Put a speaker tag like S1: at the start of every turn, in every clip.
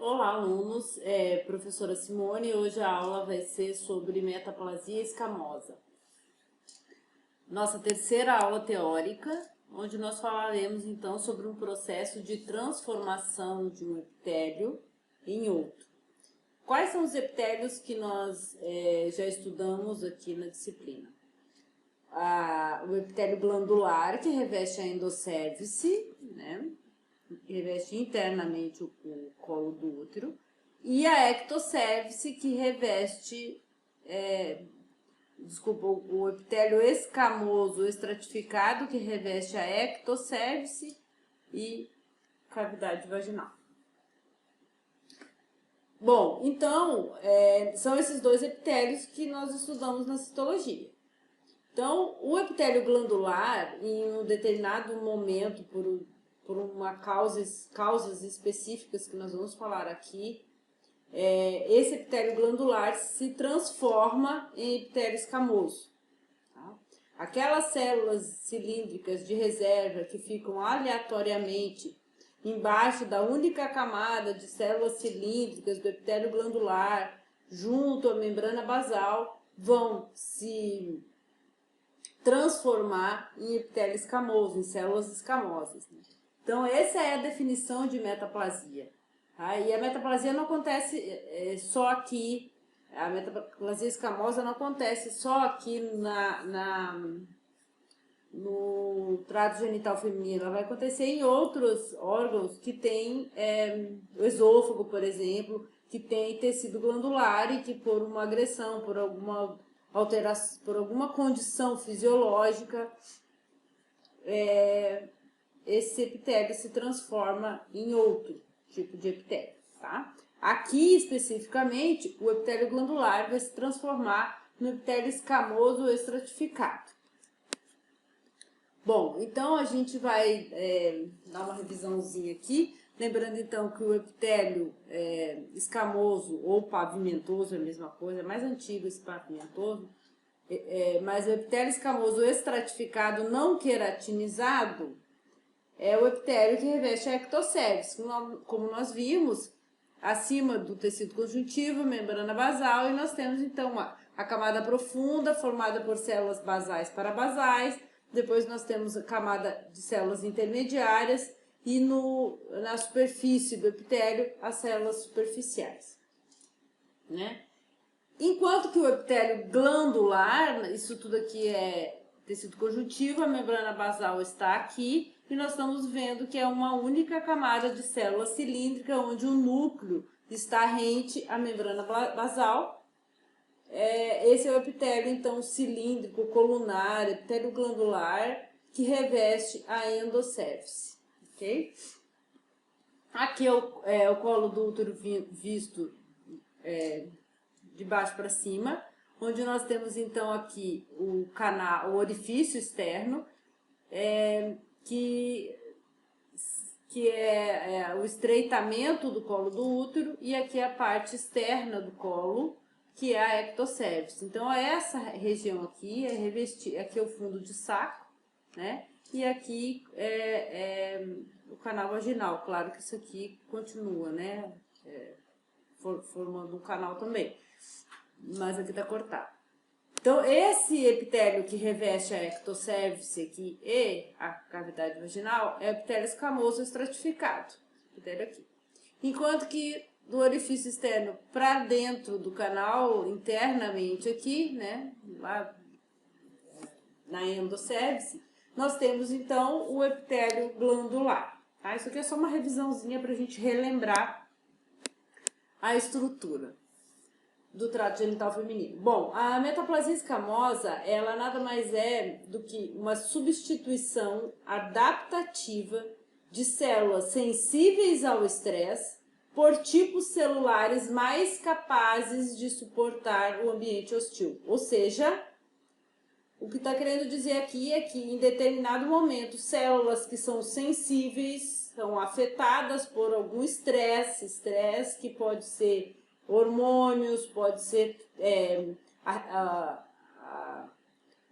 S1: Olá, alunos. Professora Simone. Hoje a aula vai ser sobre metaplasia escamosa. Nossa terceira aula teórica, onde nós falaremos então sobre um processo de transformação de um epitélio em outro. Quais são os epitélios que nós já estudamos aqui na disciplina? O epitélio glandular, que reveste a endocérvice, né? Reveste internamente o colo do útero, e a ectocérvice, que reveste, o epitélio escamoso estratificado, que reveste a ectocérvice e cavidade vaginal. Bom, então, são esses dois epitélios que nós estudamos na citologia. Então, o epitélio glandular, em um determinado momento, por uma causas específicas que nós vamos falar aqui, esse epitélio glandular se transforma em epitélio escamoso. Tá? Aquelas células cilíndricas de reserva que ficam aleatoriamente embaixo da única camada de células cilíndricas do epitélio glandular, junto à membrana basal, vão se transformar em epitélio escamoso, em células escamosas. Então, essa é a definição de metaplasia. Tá? E a metaplasia não acontece só aqui, a metaplasia escamosa não acontece só aqui no trato genital feminino, ela vai acontecer em outros órgãos que tem o esôfago, por exemplo, que tem tecido glandular e que por uma agressão, por alguma alteração, por alguma condição fisiológica, esse epitélio se transforma em outro tipo de epitélio, tá? Aqui, especificamente, o epitélio glandular vai se transformar no epitélio escamoso estratificado. Bom, então a gente vai dar uma revisãozinha aqui, lembrando então que o epitélio escamoso ou pavimentoso é a mesma coisa, é mais antigo esse pavimentoso, mas o epitélio escamoso estratificado não queratinizado é o epitélio que reveste a ectocérvice, como nós vimos, acima do tecido conjuntivo, membrana basal, e nós temos então a camada profunda, formada por células basais parabasais, depois nós temos a camada de células intermediárias e na superfície do epitélio as células superficiais, né? Enquanto que o epitélio glandular, isso tudo aqui é tecido conjuntivo, a membrana basal está aqui, e nós estamos vendo que é uma única camada de célula cilíndrica, onde o núcleo está rente à membrana basal. Esse é o epitélio, então, cilíndrico, colunar, epitélio glandular, que reveste a endocérvice, ok? Aqui é o colo do útero visto de baixo para cima, onde nós temos então aqui o orifício externo, que é o estreitamento do colo do útero, e aqui a parte externa do colo, que é a ectocérvice. Então, essa região aqui aqui é o fundo de saco, né? E aqui é o canal vaginal. Claro que isso aqui continua, né? Formando um canal também, mas aqui tá cortado. Então, esse epitélio que reveste a ectocérvice aqui e a cavidade vaginal é o epitélio escamoso estratificado, epitélio aqui. Enquanto que do orifício externo para dentro do canal, internamente aqui, né, lá na endocérvice, nós temos então o epitélio glandular. Tá? Isso aqui é só uma revisãozinha para a gente relembrar a estrutura do trato genital feminino. Bom, a metaplasia escamosa, ela nada mais é do que uma substituição adaptativa de células sensíveis ao estresse por tipos celulares mais capazes de suportar o ambiente hostil. Ou seja, o que está querendo dizer aqui é que em determinado momento, células que são sensíveis são afetadas por algum estresse que pode ser hormônios, pode ser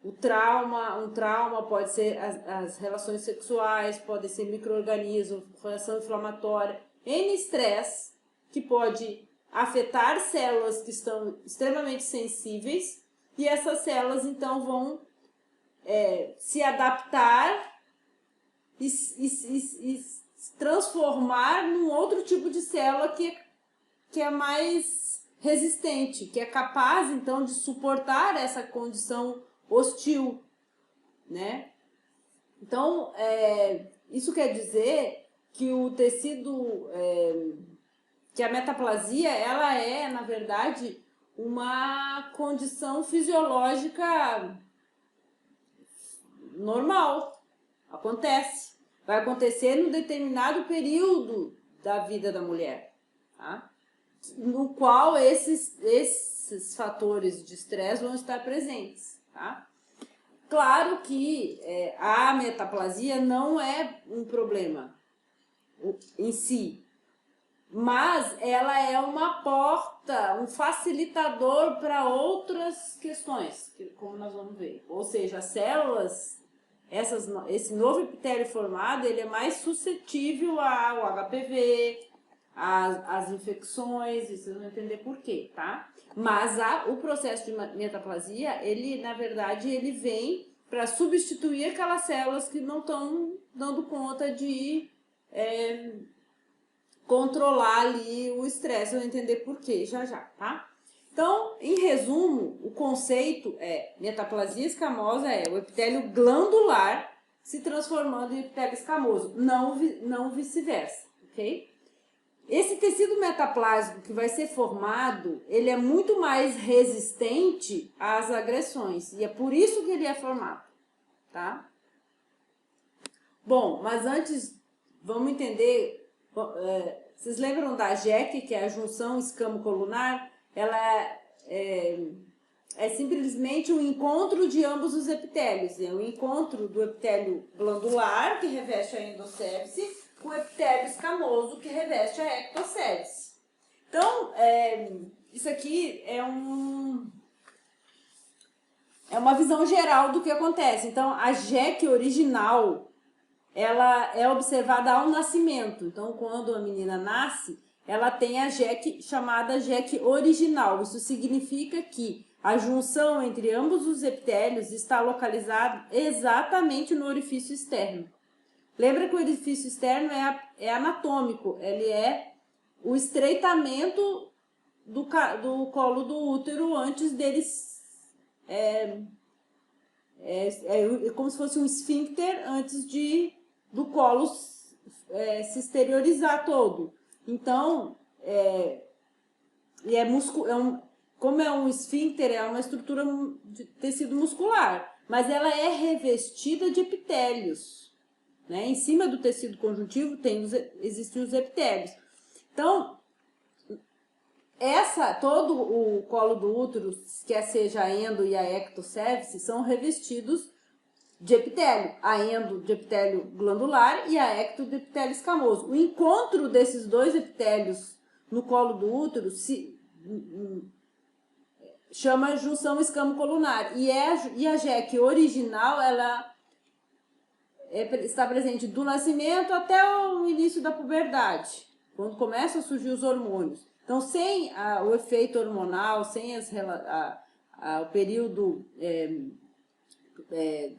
S1: um trauma pode ser as relações sexuais, pode ser micro-organismos, reação inflamatória, N estresse que pode afetar células que estão extremamente sensíveis, e essas células então vão se adaptar e se transformar num outro tipo de célula que é mais resistente, que é capaz então de suportar essa condição hostil, né? Então, isso quer dizer que o tecido, que a metaplasia, ela é, na verdade, uma condição fisiológica normal. Acontece. Vai acontecer num determinado período da vida da mulher, tá? No qual esses fatores de estresse vão estar presentes, tá? Claro que a metaplasia não é um problema em si, mas ela é uma porta, um facilitador para outras questões, como nós vamos ver. Ou seja, as células, esse novo epitélio formado, ele é mais suscetível ao HPV, às infecções, e vocês vão entender por quê, tá? Mas o processo de metaplasia, ele, na verdade, ele vem para substituir aquelas células que não estão dando conta de controlar ali o estresse. Vão entender por quê já, tá? Então, em resumo, o conceito metaplasia escamosa o epitélio glandular se transformando em epitélio escamoso, não vice-versa, ok? Esse tecido metaplásico que vai ser formado, ele é muito mais resistente às agressões, e é por isso que ele é formado, tá? Bom, mas antes, vamos entender, vocês lembram da JEC, que é a junção escamo-colunar? Ela é simplesmente um encontro de ambos os epitélios, é o encontro do epitélio glandular, que reveste a endocébice, com o epitélio escamoso, que reveste a ectocébice. Então, isso aqui é uma visão geral do que acontece. Então, a JEC original, ela é observada ao nascimento. Então, quando a menina nasce, ela tem a JEC chamada JEC original. Isso significa que a junção entre ambos os epitélios está localizada exatamente no orifício externo. Lembra que o orifício externo é anatômico, ele é o estreitamento do colo do útero antes deles. É como se fosse um esfíncter antes do colo se exteriorizar todo. Então, como é um esfíncter, é uma estrutura de tecido muscular, mas ela é revestida de epitélios. Né? Em cima do tecido conjuntivo existem os epitélios. Então, todo o colo do útero, quer seja a endo e a ectocébice, são revestidos de epitélio. A endo de epitélio glandular e a ecto de epitélio escamoso. O encontro desses dois epitélios no colo do útero se chama junção escamo-colunar. E a JEC original, ela está presente do nascimento até o início da puberdade, quando começam a surgir os hormônios. Então, sem o efeito hormonal, sem o período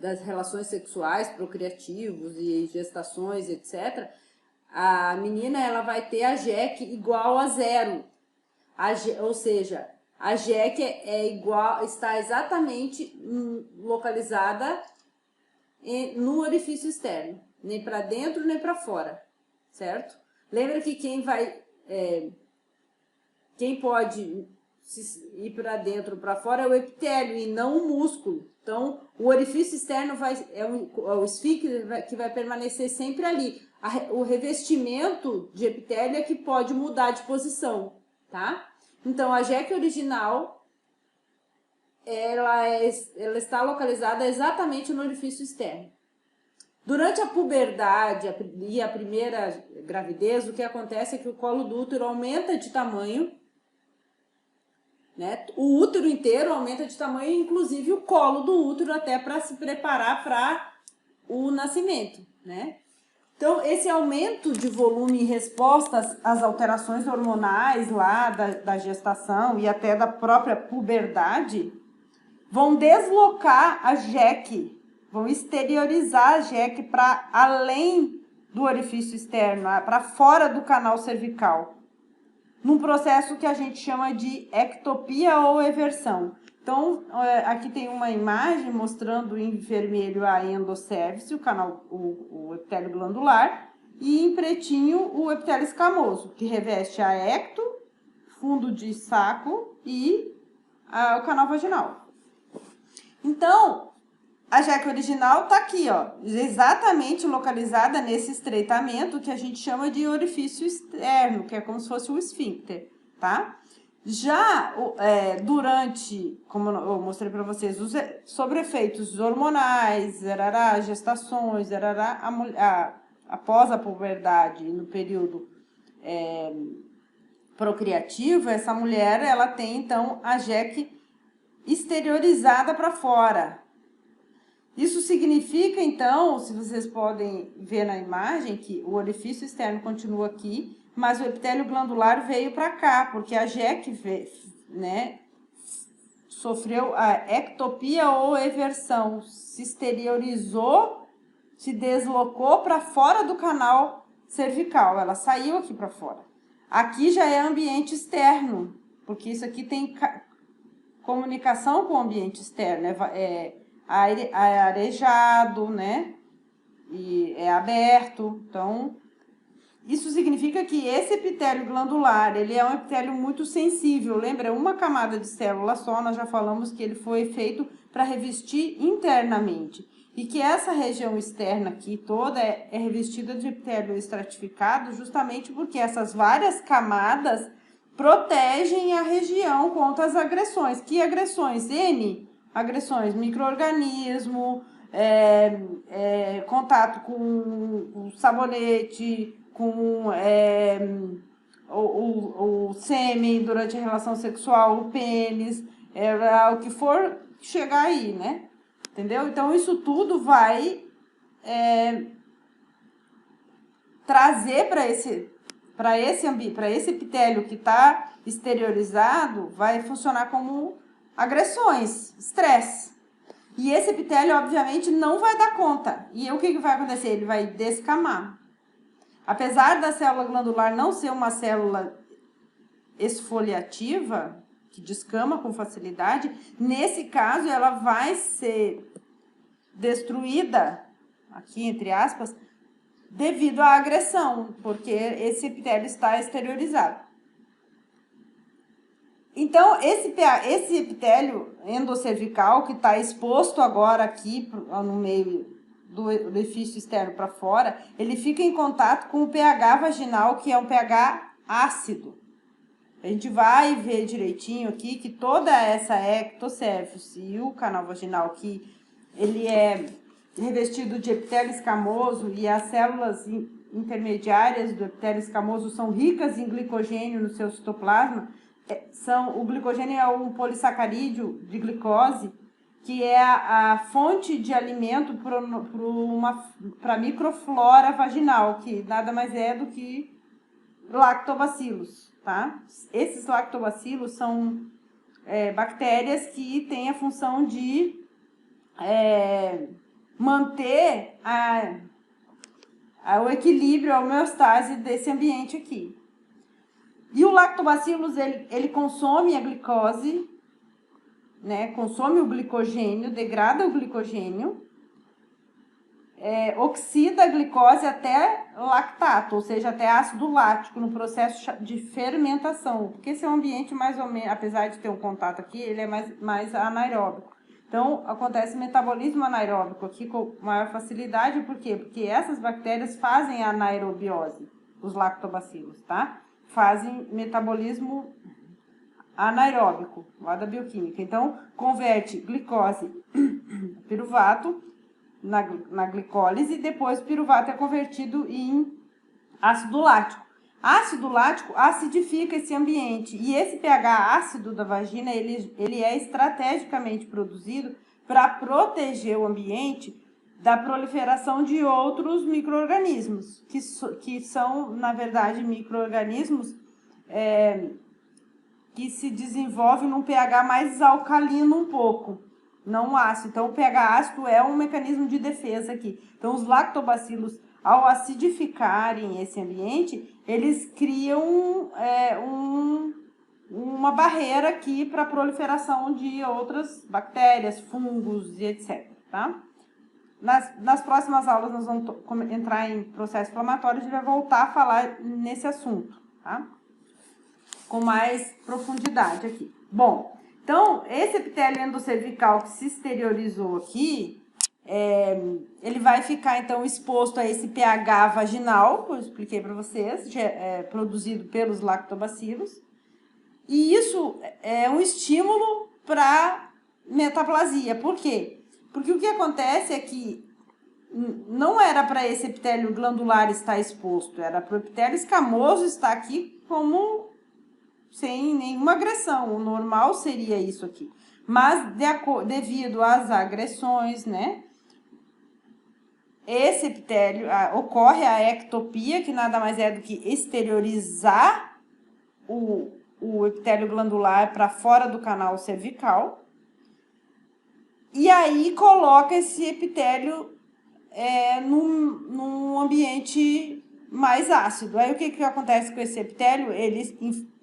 S1: das relações sexuais, procriativos e gestações, etc., a menina ela vai ter a JEC igual a 0. Ou seja, a JEC está exatamente localizada no orifício externo, nem para dentro nem para fora, certo? Lembra que quem pode ir para dentro ou para fora é o epitélio e não o músculo. Então, o orifício externo é o esfíncter que vai permanecer sempre ali. O revestimento de epitélio é que pode mudar de posição, tá? Então, a JEC original ela está localizada exatamente no orifício externo. Durante a puberdade e a primeira gravidez, o que acontece é que o colo do útero aumenta de tamanho, né? O útero inteiro aumenta de tamanho, inclusive o colo do útero, até para se preparar para o nascimento, né? Então, esse aumento de volume em resposta às alterações hormonais lá da gestação e até da própria puberdade, vão deslocar a JEC, vão exteriorizar a JEC para além do orifício externo, para fora do canal cervical, num processo que a gente chama de ectopia ou eversão. Então, aqui tem uma imagem mostrando em vermelho a endocérvice, o epitélio glandular, e em pretinho o epitélio escamoso, que reveste a ecto, fundo de saco e o canal vaginal. Então, a JEC original está aqui, ó, exatamente localizada nesse estreitamento que a gente chama de orifício externo, que é como se fosse o esfíncter, tá? Já durante, como eu mostrei para vocês, sobre efeitos hormonais, gestações, após a puberdade, no período procriativo, essa mulher ela tem então a JEC exteriorizada para fora. Isso significa então, se vocês podem ver na imagem, que o orifício externo continua aqui, mas o epitélio glandular veio para cá, porque a JEC, né, sofreu a ectopia ou eversão, se exteriorizou, se deslocou para fora do canal cervical, ela saiu aqui para fora. Aqui já é ambiente externo, porque isso aqui tem comunicação com o ambiente externo, arejado, né? E é aberto. Então, isso significa que esse epitélio glandular, ele é um epitélio muito sensível. Lembra? Uma camada de célula só, nós já falamos que ele foi feito para revestir internamente. E que essa região externa aqui toda é revestida de epitélio estratificado justamente porque essas várias camadas protegem a região contra as agressões. Que agressões? N agressões, micro-organismo, contato com o sabonete, com o sêmen durante a relação sexual, o pênis, o que for chegar aí, né? Entendeu? Então, isso tudo vai trazer para esse epitélio que está exteriorizado, vai funcionar como agressões, estresse. E esse epitélio, obviamente, não vai dar conta. E o que vai acontecer? Ele vai descamar. Apesar da célula glandular não ser uma célula esfoliativa, que descama com facilidade, nesse caso ela vai ser destruída, aqui entre aspas, devido à agressão, porque esse epitélio está exteriorizado. Então, esse epitélio endocervical, que está exposto agora aqui no meio do orifício externo para fora, ele fica em contato com o pH vaginal, que é um pH ácido. A gente vai ver direitinho aqui que toda essa ectocérvice e o canal vaginal, que ele é revestido de epitélio escamoso e as células intermediárias do epitélio escamoso são ricas em glicogênio no seu citoplasma. O glicogênio é um polissacarídeo de glicose, que é a fonte de alimento para a microflora vaginal, que nada mais é do que lactobacilos, tá? Esses lactobacilos são bactérias que têm a função de manter o equilíbrio, a homeostase desse ambiente aqui. E o lactobacillus, ele consome a glicose, né? Consome o glicogênio, degrada o glicogênio, oxida a glicose até lactato, ou seja, até ácido lático no processo de fermentação. Porque esse é um ambiente mais ou menos, apesar de ter um contato aqui, ele é mais anaeróbico. Então, acontece metabolismo anaeróbico aqui com maior facilidade, por quê? Porque essas bactérias fazem a anaerobiose, os lactobacilos, tá? Fazem metabolismo anaeróbico, lá da bioquímica. Então, converte glicose piruvato na glicólise e depois o piruvato é convertido em ácido lático. Ácido lático acidifica esse ambiente e esse pH ácido da vagina, ele é estrategicamente produzido para proteger o ambiente da proliferação de outros micro-organismos, que são, na verdade, micro-organismos que se desenvolvem num pH mais alcalino um pouco, não ácido. Então, o pH ácido é um mecanismo de defesa aqui. Então, os lactobacilos, ao acidificarem esse ambiente, eles criam uma barreira aqui para a proliferação de outras bactérias, fungos e etc. Tá? Nas próximas aulas nós vamos entrar em processo inflamatório e a gente vai voltar a falar nesse assunto, tá? Com mais profundidade aqui. Bom, então, esse epitélio endocervical que se exteriorizou aqui, ele vai ficar, então, exposto a esse pH vaginal, que eu expliquei para vocês, produzido pelos lactobacilos. E isso é um estímulo para metaplasia. Por quê? Porque o que acontece é que não era para esse epitélio glandular estar exposto, era para o epitélio escamoso estar aqui como sem nenhuma agressão. O normal seria isso aqui. Mas devido às agressões, né? Esse epitélio, ocorre a ectopia, que nada mais é do que exteriorizar o epitélio glandular para fora do canal cervical. E aí coloca esse epitélio num ambiente mais ácido. Aí o que acontece com esse epitélio?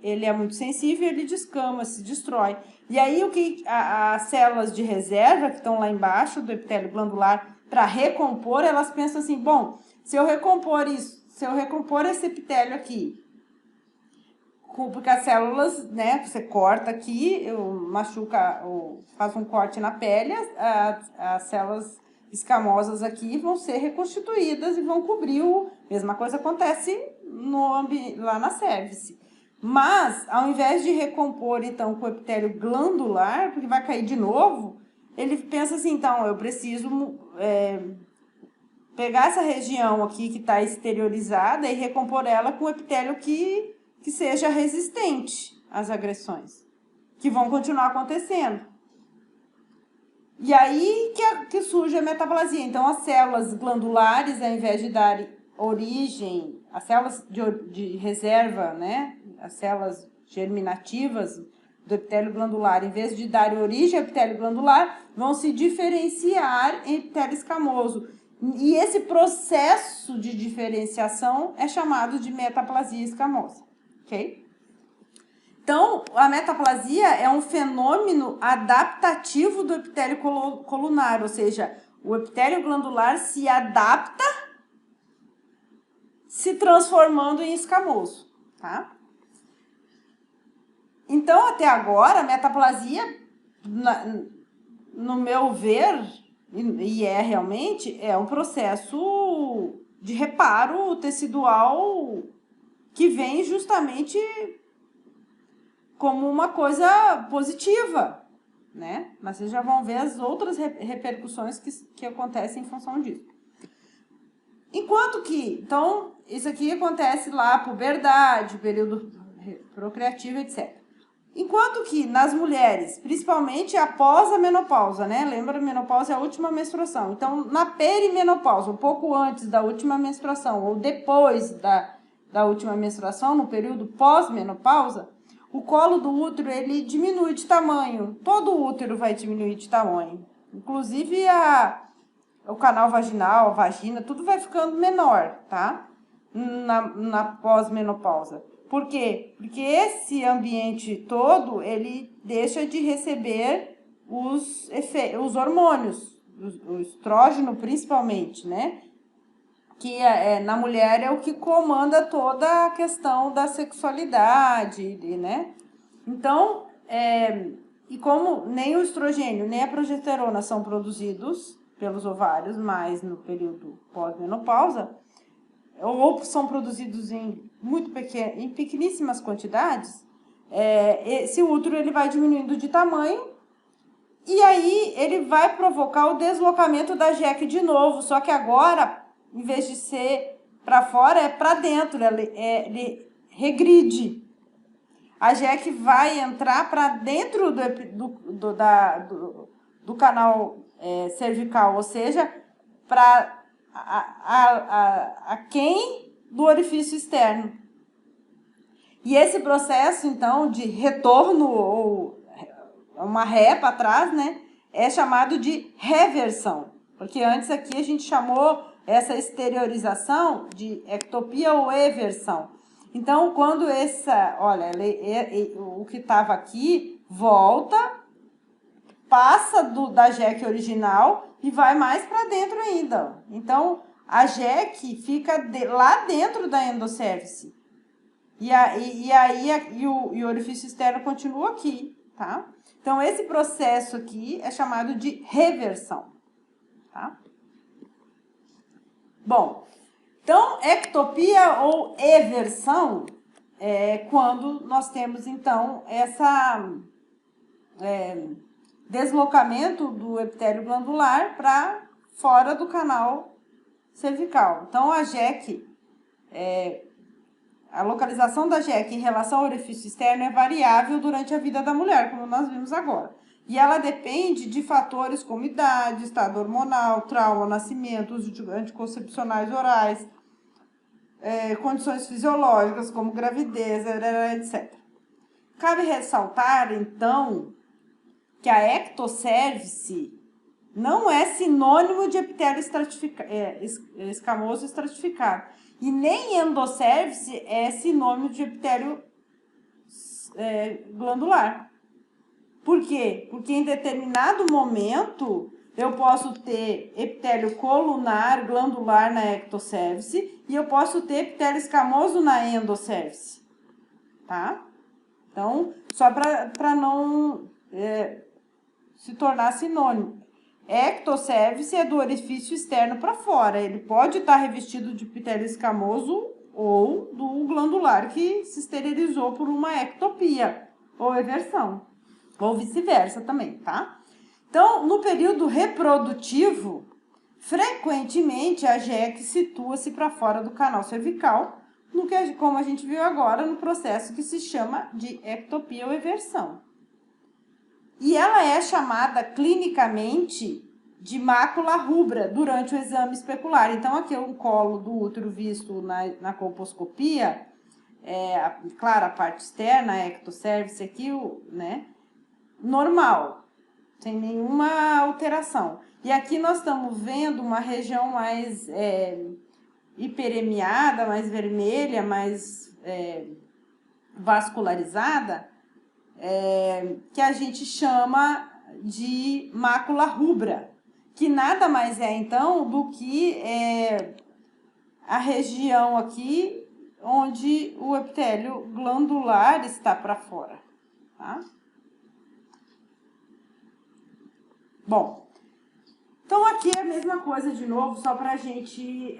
S1: Ele é muito sensível, ele descama, se destrói. E aí as células de reserva que estão lá embaixo do epitélio glandular para recompor, elas pensam assim, bom, se eu recompor esse epitélio aqui, porque as células, né, você corta aqui, machuca, faz um corte na pele, as células escamosas aqui vão ser reconstituídas e vão cobrir mesma coisa acontece lá na cervice. Mas, ao invés de recompor, então, com o epitélio glandular, porque vai cair de novo, ele pensa assim, então, eu preciso pegar essa região aqui que está exteriorizada e recompor ela com o epitélio que seja resistente às agressões, que vão continuar acontecendo. E aí que surge a metaplasia. Então, as células glandulares, ao invés de dar origem, as células de reserva, né, as células germinativas do epitélio glandular, em vez de dar origem ao epitélio glandular, vão se diferenciar em epitélio escamoso. E esse processo de diferenciação é chamado de metaplasia escamosa. Ok? Então, a metaplasia é um fenômeno adaptativo do epitélio colunar, ou seja, o epitélio glandular se adapta se transformando em escamoso, tá? Então, até agora, a metaplasia, no meu ver, e realmente, é um processo de reparo tecidual que vem justamente como uma coisa positiva, né? Mas vocês já vão ver as outras repercussões que acontecem em função disso. Enquanto que, então, isso aqui acontece lá, puberdade, período procriativo, etc. Enquanto que nas mulheres, principalmente após a menopausa, né? Lembra, a menopausa é a última menstruação. Então, na perimenopausa, um pouco antes da última menstruação ou depois da última menstruação, no período pós-menopausa, o colo do útero, ele diminui de tamanho. Todo o útero vai diminuir de tamanho. Inclusive o canal vaginal, a vagina, tudo vai ficando menor, tá? Na pós-menopausa. Por quê? Porque esse ambiente todo, ele deixa de receber os hormônios, o estrógeno principalmente, né? Que na mulher é o que comanda toda a questão da sexualidade, né? Então, e como nem o estrogênio nem a progesterona são produzidos pelos ovários, mas no período pós-menopausa, ou são produzidos em pequeníssimas quantidades, esse útero ele vai diminuindo de tamanho e aí ele vai provocar o deslocamento da jeque de novo, só que agora, em vez de ser para fora, é para dentro, ele regride. A jeque vai entrar para dentro do canal cervical, ou seja, para aquém do orifício externo. E esse processo, então, de retorno ou uma ré para trás, né, é chamado de reversão. Porque antes aqui a gente chamou essa exteriorização de ectopia ou eversão. Então, quando olha, o que estava aqui volta, passa da JEC original e vai mais para dentro ainda. Então, a JEC fica lá dentro da endosservice. E o orifício externo continua aqui, tá? Então, esse processo aqui é chamado de reversão, tá? Bom, então, ectopia ou eversão é quando nós temos, então, deslocamento do epitélio glandular para fora do canal cervical. Então, a JEC, a localização da JEC em relação ao orifício externo é variável durante a vida da mulher, como nós vimos agora. E ela depende de fatores como idade, estado hormonal, trauma, nascimento, uso de anticoncepcionais orais, condições fisiológicas como gravidez, etc. Cabe ressaltar, então, que a ectocervice não é sinônimo de epitélio escamoso estratificado. E nem endosservice é sinônimo de epitélio glandular. Por quê? Porque em determinado momento eu posso ter epitélio colunar glandular na ectocervice e eu posso ter epitélio escamoso na endosservice, tá? Então, só para não se tornar sinônimo. Ectocervice é do orifício externo para fora. Ele pode estar revestido de epitélio escamoso ou do glandular que se esterilizou por uma ectopia ou eversão. Ou vice-versa também, tá? Então, no período reprodutivo, frequentemente a JEC situa-se para fora do canal cervical, como a gente viu agora, no processo que se chama de ectopia ou eversão. E ela é chamada clinicamente de mácula rubra durante o exame especular. Então, aqui é um colo do útero visto na colposcopia, claro, a parte externa, a ectocervice aqui, né? Normal, sem nenhuma alteração. E aqui nós estamos vendo uma região mais hiperemiada, mais vermelha, mais vascularizada, que a gente chama de mácula rubra, que nada mais é, então, do que a região aqui onde o epitélio glandular está para fora, tá? Bom, então aqui é a mesma coisa de novo, só para a gente...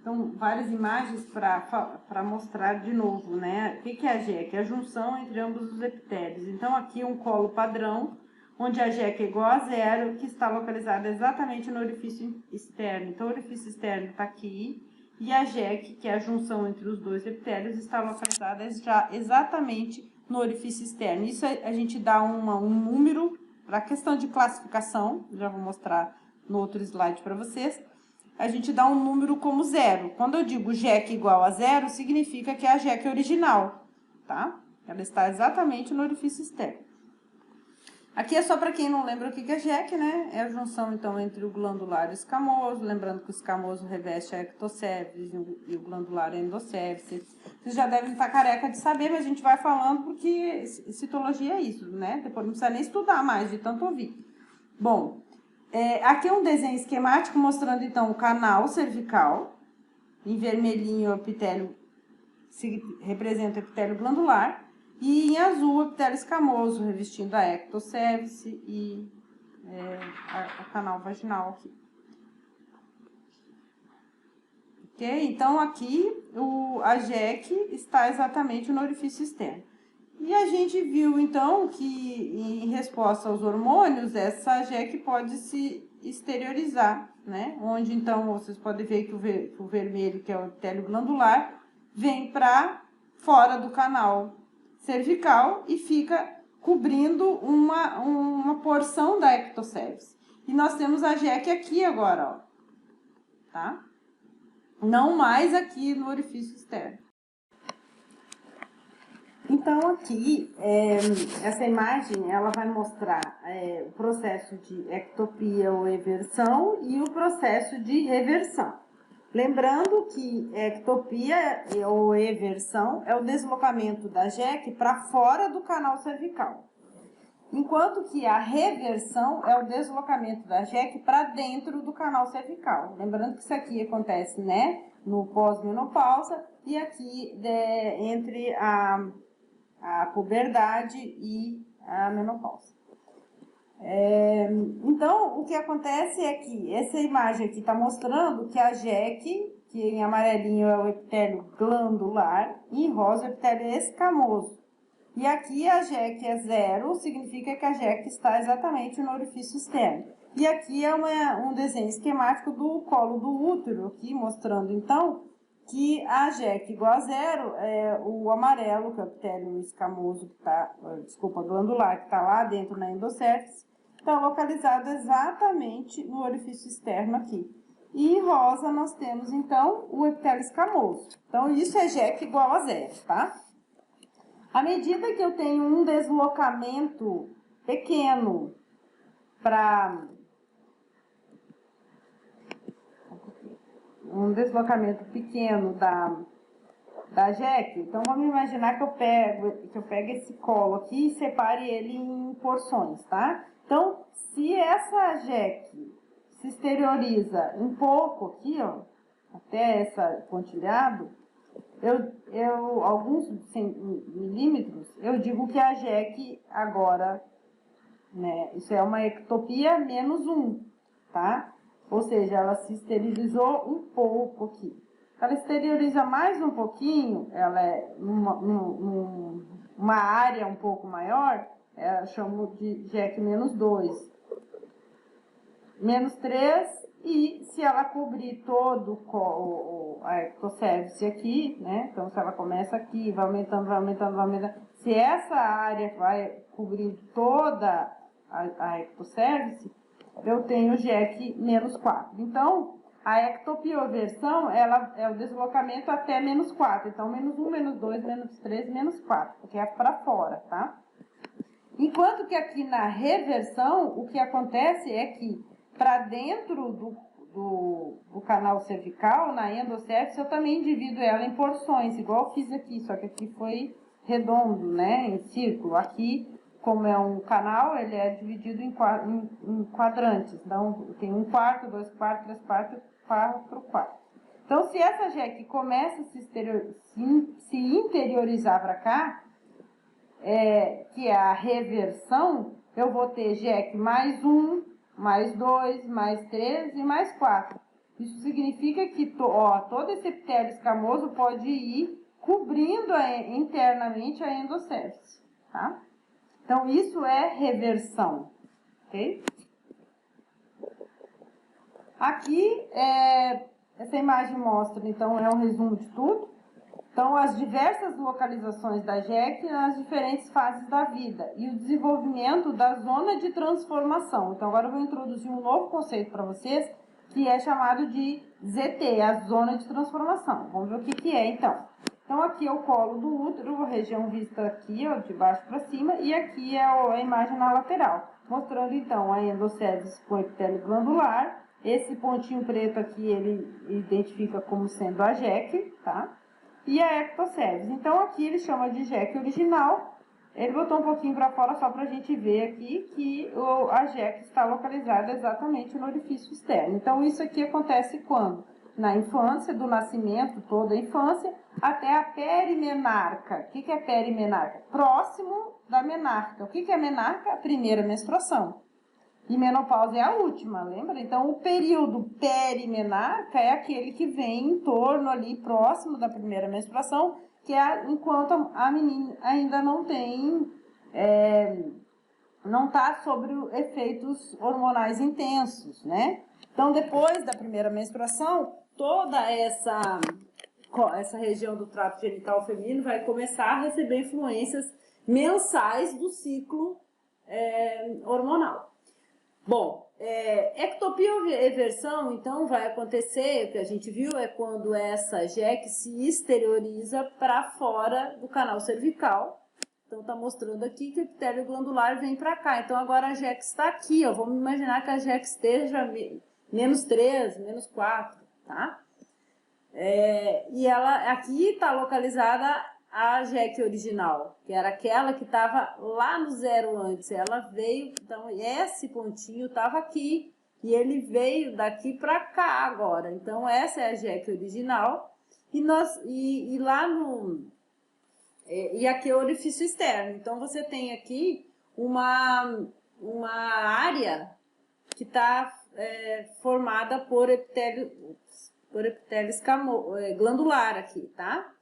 S1: Então, várias imagens para mostrar de novo, né? O que é a JEC? É a junção entre ambos os epitélios. Então, aqui um colo padrão, onde a JEC é igual a zero, que está localizada exatamente no orifício externo. Então, o orifício externo está aqui, e a JEC, que é a junção entre os dois epitélios, está localizada já exatamente no orifício externo. Isso a gente dá um número para a questão de classificação, já vou mostrar no outro slide para vocês. A gente dá um número como zero. Quando eu digo JEC igual a zero, significa que é a JEC original, tá? Ela está exatamente no orifício externo. Aqui é só para quem não lembra o que é JEC, né? É a junção, então, entre o glandular e o escamoso. Lembrando que o escamoso reveste a ectocervice e o glandular a endosservice. Vocês já devem estar careca de saber, mas a gente vai falando porque citologia é isso, né? Depois não precisa nem estudar mais, de tanto ouvir. Bom... aqui é um desenho esquemático mostrando, então, o canal cervical. Em vermelhinho, o epitélio representa o epitélio glandular. E em azul, o epitélio escamoso, revestindo a ectocervice e o canal vaginal aqui. Ok? Então, aqui, a JEC está exatamente no orifício externo. E a gente viu, então, que em resposta aos hormônios, essa JEC pode se exteriorizar, né? Onde, então, vocês podem ver que o vermelho, que é o epitélio glandular, vem para fora do canal cervical e fica cobrindo uma porção da ectocervice. E nós temos a JEC aqui agora, ó. tá? Não mais aqui no orifício externo. Então, aqui, essa imagem, ela vai mostrar o processo de ectopia ou eversão e o processo de reversão. Lembrando que ectopia ou eversão é o deslocamento da jeque para fora do canal cervical. Enquanto que a reversão é o deslocamento da jeque para dentro do canal cervical. Lembrando que isso aqui acontece, né, no pós-menopausa e aqui entre a puberdade e a menopausa. Então, o que acontece é que essa imagem aqui está mostrando que a jeque, que em amarelinho é o epitélio glandular, e em rosa o epitélio escamoso. E aqui a jeque é 0, significa que a jeque está exatamente no orifício externo. E aqui é um desenho esquemático do colo do útero, aqui mostrando então que a jeque igual a 0, o amarelo, que é o epitélio escamoso, que tá, glandular, que está lá dentro na endocéfise, está localizado exatamente no orifício externo aqui. E em rosa nós temos então o epitélio escamoso. Então isso é jeque igual a 0, tá? À medida que eu tenho um deslocamento pequeno para da jeque, então vamos imaginar que eu pego esse colo aqui e separe ele em porções, tá? Então, se essa jeque se exterioriza um pouco aqui, ó, até essa pontilhado, alguns milímetros, eu digo que a jeque agora, né, isso é uma ectopia menos 1, tá? Ou seja, ela se esterilizou um pouco aqui. Ela exterioriza mais um pouquinho, ela é numa área um pouco maior, eu chamo de jeque menos 2. Menos 3, e se ela cobrir todo a ectocervice aqui, né? Então, se ela começa aqui, vai aumentando, vai aumentando, vai aumentando. Se essa área vai cobrir toda a ectocervice, eu tenho jeque menos 4. Então, a ectopioversão, ela é o deslocamento até menos 4. Então, menos 1, menos 2, menos 3, menos 4, porque é para fora, tá? Enquanto que aqui na reversão, o que acontece é que para dentro do canal cervical, na endocéfise, eu também divido ela em porções, igual eu fiz aqui, só que aqui foi redondo, né, em círculo. Aqui, como é um canal, ele é dividido em quadrantes. Então, tem 1/4, 2/4, 3/4, 4/4. Então, se essa jeque começa a se interiorizar para cá, que é a reversão, eu vou ter jeque mais 1, mais 2, mais 3 e mais 4. Isso significa que todo esse epitélio escamoso pode ir cobrindo internamente a endocéfise, tá? Então, isso é reversão, ok? Aqui, essa imagem mostra, então, é um resumo de tudo. Então, as diversas localizações da jeque nas diferentes fases da vida e o desenvolvimento da zona de transformação. Então, agora eu vou introduzir um novo conceito para vocês, que é chamado de ZT, a zona de transformação. Vamos ver o que é, então. Então, aqui é o colo do útero, a região vista aqui, ó, de baixo para cima, e aqui é a imagem na lateral, mostrando, então, a endocéfise com epitélio glandular. Esse pontinho preto aqui, ele identifica como sendo a jeque, tá? E a ectocervice. Então, aqui ele chama de jeque original. Ele botou um pouquinho para fora só para a gente ver aqui que a jeque está localizada exatamente no orifício externo. Então, isso aqui acontece quando? Na infância, do nascimento, toda a infância, até a perimenarca. O que é perimenarca? Próximo da menarca. O que é menarca? A primeira menstruação. E menopausa é a última, lembra? Então, o período perimenarca é aquele que vem em torno ali, próximo da primeira menstruação, que é enquanto a menina ainda não tem, não está sobre efeitos hormonais intensos, né? Então, depois da primeira menstruação, toda essa região do trato genital feminino vai começar a receber influências mensais do ciclo hormonal. Bom, Ectopia ou eversão, então, vai acontecer, o que a gente viu é quando essa JEC se exterioriza para fora do canal cervical. Então, está mostrando aqui que o epitélio glandular vem para cá. Então, agora a JEC está aqui, ó. Vamos imaginar que a JEC esteja menos 3, menos 4, tá? E ela aqui está localizada a JEC original, que era aquela que estava lá no zero antes. Ela veio, então esse pontinho estava aqui e ele veio daqui para cá agora. Então essa é a JEC original e lá no e aqui é o orifício externo. Então você tem aqui uma área que está formada por epitélio glandular aqui, tá?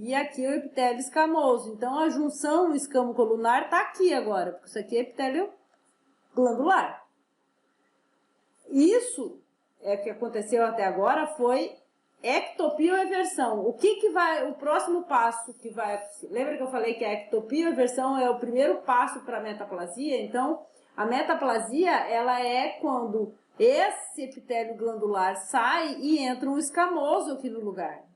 S1: E aqui é o epitélio escamoso. Então, a junção escamo-colunar está aqui agora, porque isso aqui é epitélio glandular. Isso que aconteceu até agora foi ectopia ou eversão. O próximo passo que vai... Lembra que eu falei que a ectopia ou eversão é o primeiro passo para a metaplasia? Então, a metaplasia, ela é quando esse epitélio glandular sai e entra um escamoso aqui no lugar.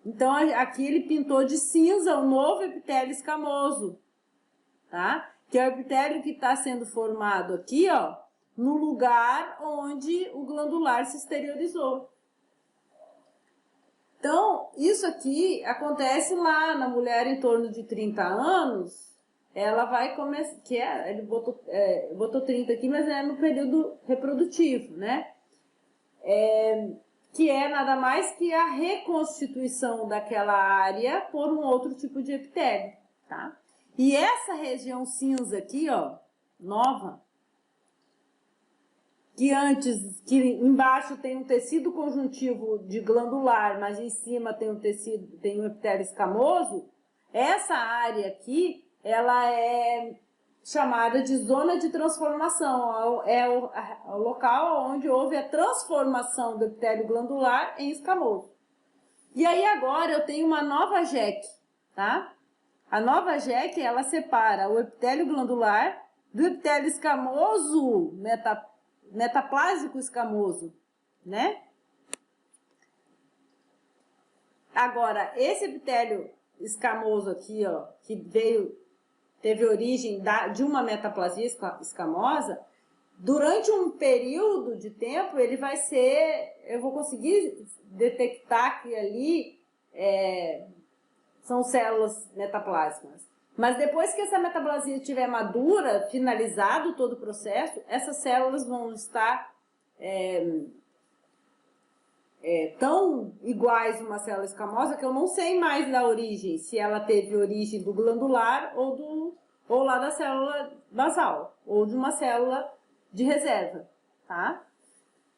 S1: Então, aqui ele pintou de cinza um novo epitélio escamoso, tá? Que é o epitélio que está sendo formado aqui, ó, no lugar onde o glandular se exteriorizou. Então, isso aqui acontece lá na mulher em torno de 30 anos, ela vai começar, ele botou 30 aqui, mas é no período reprodutivo, né? Que é nada mais que a reconstituição daquela área por um outro tipo de epitélio, tá? E essa região cinza aqui, ó, nova, que embaixo tem um tecido conjuntivo de glandular, mas em cima tem um epitélio escamoso, essa área aqui, ela é chamada de zona de transformação, é o local onde houve a transformação do epitélio glandular em escamoso. E aí agora eu tenho uma nova JEC, tá? A nova JEC, ela separa o epitélio glandular do epitélio escamoso, metaplásico escamoso, né? Agora, esse epitélio escamoso aqui, ó, que teve origem de uma metaplasia escamosa, durante um período de tempo, ele vai ser... Eu vou conseguir detectar que ali são células metaplásicas. Mas depois que essa metaplasia estiver madura, finalizado todo o processo, essas células vão estar tão iguais a uma célula escamosa que eu não sei mais da origem, se ela teve origem do glandular ou lá da célula basal, ou de uma célula de reserva, tá?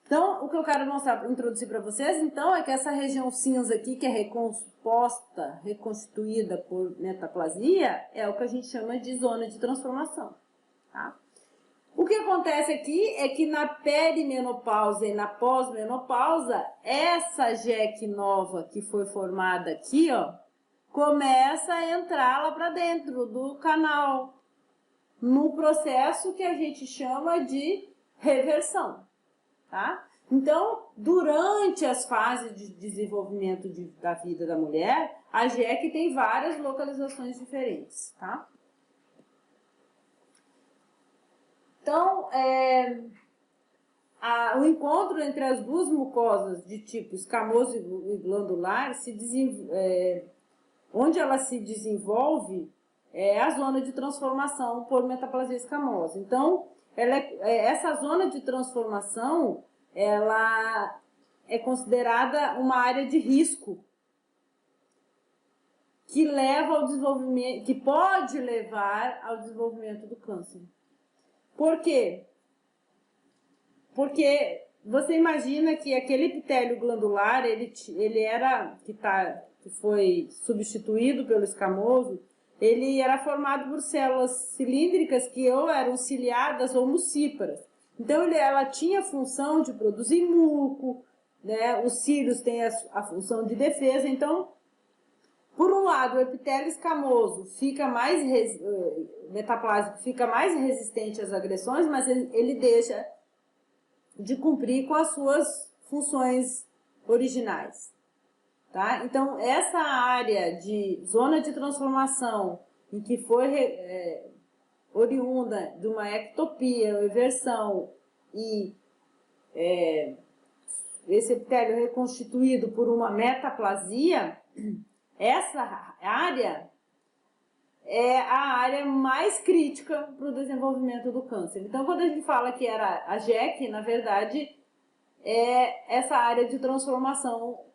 S1: Então, o que eu quero introduzir para vocês, então, é que essa região cinza aqui, que é reconstituída por metaplasia, é o que a gente chama de zona de transformação, tá? O que acontece aqui é que na perimenopausa e na pós-menopausa, essa JEC nova que foi formada aqui, ó, começa a entrar lá para dentro do canal, no processo que a gente chama de reversão, tá? Então, durante as fases de desenvolvimento da vida da mulher, a JEC tem várias localizações diferentes, tá? Então, o encontro entre as duas mucosas de tipo escamoso e glandular, onde ela se desenvolve, é a zona de transformação por metaplasia escamosa. Então, essa zona de transformação, ela é considerada uma área de risco que leva ao desenvolvimento, que pode levar ao desenvolvimento do câncer. Por quê? Porque você imagina que aquele epitélio glandular, que foi substituído pelo escamoso, ele era formado por células cilíndricas que ou eram ciliadas ou mucíparas. Então, ela tinha a função de produzir muco, né? Os cílios têm a função de defesa. Então, Por um lado, o epitélio escamoso fica mais metaplásico, fica mais resistente às agressões, mas ele deixa de cumprir com as suas funções originais. Tá? Então, essa área de zona de transformação, em que foi oriunda de uma ectopia, eversão e esse epitélio reconstituído por uma metaplasia, essa área é a área mais crítica para o desenvolvimento do câncer. Então, quando a gente fala que era a JEC, na verdade, é essa área de transformação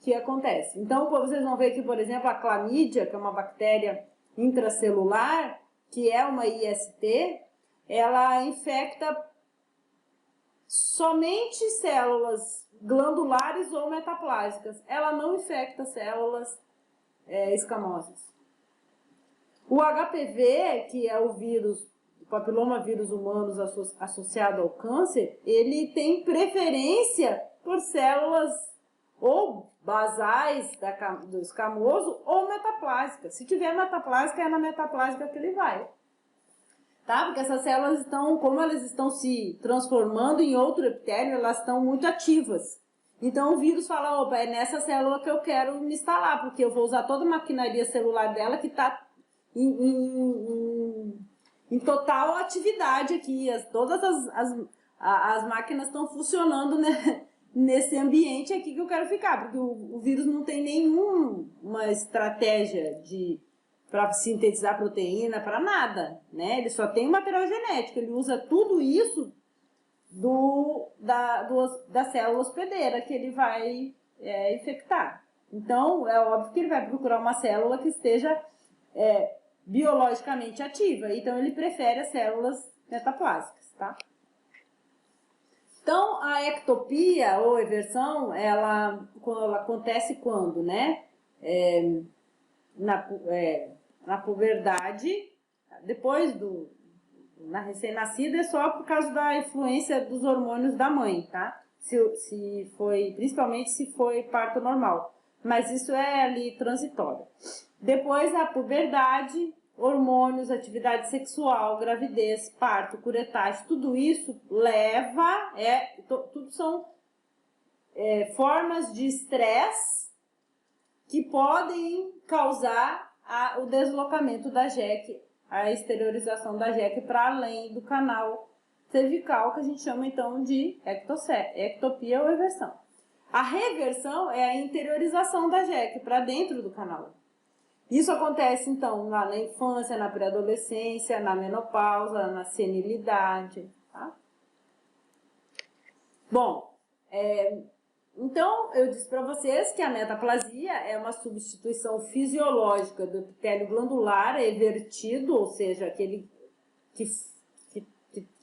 S1: que acontece. Então, vocês vão ver que, por exemplo, a clamídia, que é uma bactéria intracelular, que é uma IST, ela infecta somente células glandulares ou metaplásicas. Ela não infecta células escamosas. O HPV, que é o vírus, o papilomavírus humanos associado ao câncer, ele tem preferência por células ou basais do escamoso ou metaplásicas. Se tiver metaplásica, é na metaplásica que ele vai. Tá? Porque essas células estão, como elas estão se transformando em outro epitélio, elas estão muito ativas. Então o vírus fala, opa, é nessa célula que eu quero me instalar, porque eu vou usar toda a maquinaria celular dela que está em total atividade aqui. Todas as máquinas estão funcionando, né, nesse ambiente aqui que eu quero ficar, porque o vírus não tem nenhuma estratégia para sintetizar proteína, para nada, né? Ele só tem material genético, ele usa tudo isso da célula hospedeira que ele vai infectar. Então, é óbvio que ele vai procurar uma célula que esteja biologicamente ativa, então ele prefere as células metaplásicas, tá? Então, a ectopia ou eversão, ela acontece quando, né? Na puberdade, depois na recém-nascida, é só por causa da influência dos hormônios da mãe, tá? Principalmente se foi parto normal. Mas isso é ali transitório. Depois a puberdade, hormônios, atividade sexual, gravidez, parto, curetagem, tudo isso leva, tudo são formas de estresse que podem causar o deslocamento da JEC, a exteriorização da JEC para além do canal cervical, que a gente chama então de ectopia ou eversão. A reversão é a interiorização da JEC para dentro do canal. Isso acontece então na infância, na pré-adolescência, na menopausa, na senilidade. Tá? Bom, então eu disse para vocês que a metaplasia é uma substituição fisiológica do epitélio glandular evertido, ou seja, aquele que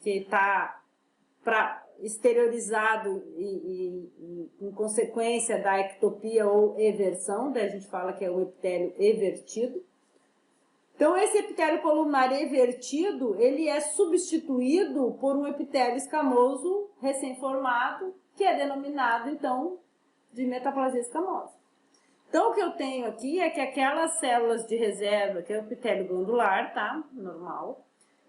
S1: está exteriorizado e em consequência da ectopia ou eversão, daí a gente fala que é o epitélio evertido. Então, esse epitélio colunar evertido, ele é substituído por um epitélio escamoso recém-formado, que é denominado, então, de metaplasia escamosa. Então, o que eu tenho aqui é que aquelas células de reserva, que é o epitélio glandular, tá? Normal.